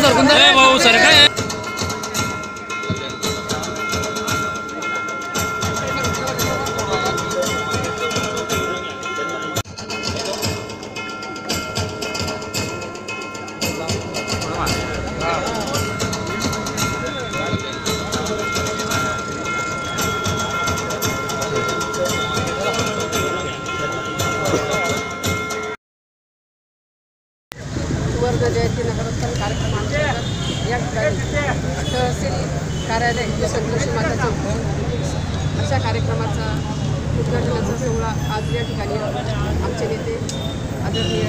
भाऊ सर काय सुवर्ण जयंती नगरोत्सव कार्यक्रमांतर्गत या ठिकाणी तहसील कार्यालय संतोषी माताचं अशा कार्यक्रमाचा उद्घाटनाचा सोहळा आज या ठिकाणी आमचे नेते आदरणीय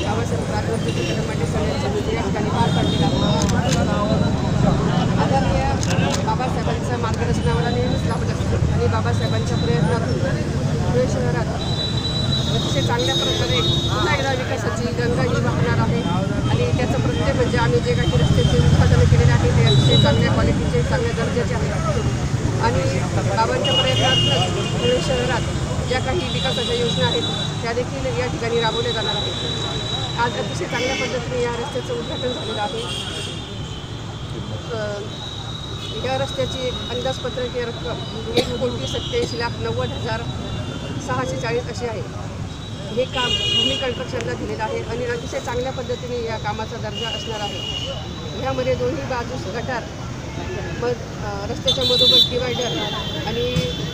बाबासाहेब राजवंती कदमाटे समिती या ठिकाणी पार पाडलेला आदरणीय बाबासाहेबांच्या मार्गदर्शनाला नेहमीच लाभत असतं आणि बाबासाहेबांच्या प्रयत्नातून धुळे शहरात अतिशय चांगल्या प्रकारे पुन्हा एकदा विकासाची गंगा ही वाहणार आहे आणि त्याचं प्रत्यय म्हणजे आम्ही जे काही रस्त्याचे उद्घाटन केलेले आहे ते अतिशय चांगल्या क्वालिटीचे चांगल्या दर्जाचे आहेत आणि बाबांच्या प्रयत्नात धुळे शहरात ज्या काही विकासाच्या योजना आहेत त्या देखील या ठिकाणी राबवल्या जाणार आहेत। आज अतिशय चांगल्या पद्धतीने या रस्त्याचं उद्घाटन झालेलं आहे। या रस्त्याची अंदाजपत्रकीय रक्कम 1,87,90,640 अशी आहे। हे काम भूमी कन्स्ट्रक्शनला दिलेलं आहे आणि अतिशय चांगल्या पद्धतीने या कामाचा दर्जा असणार आहे। ह्यामध्ये दोन्ही बाजूस गटार रस्त्याच्या मधोमध डिवायडर आणि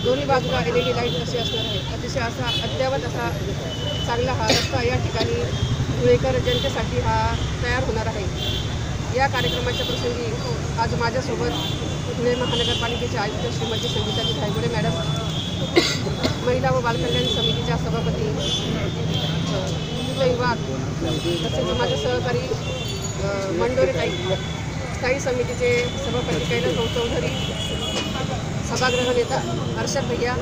दोन्ही बाजूला LED लाईट असे असणार आहे। अतिशय असा अद्ययावत असा चांगला हा रस्ता या ठिकाणी धुळेकर जनतेसाठी हा तयार होणार आहे। या कार्यक्रमाच्या प्रसंगी आज माझ्यासोबत धुळे महानगरपालिकेचे आयुक्त श्रीमती संगीताजी धायगुडे मॅडम, महिला व बालकल्याण समितीच्या सभापती वाघ, तसेच माझे सहकारी मंडोरे ताई, स्थायी समितीचे सभापती कैलास चौधरी, सभागृह नेता हर्षद भैया,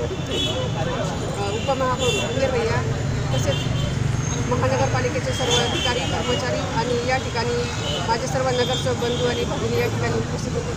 उपमहापौर उमेर भैया, तसेच महानगरपालिकेचे सर्व अधिकारी कर्मचारी आणि या ठिकाणी माझे सर्व नगरसेवक बंधू आणि भगिनी या ठिकाणी उपस्थित होते।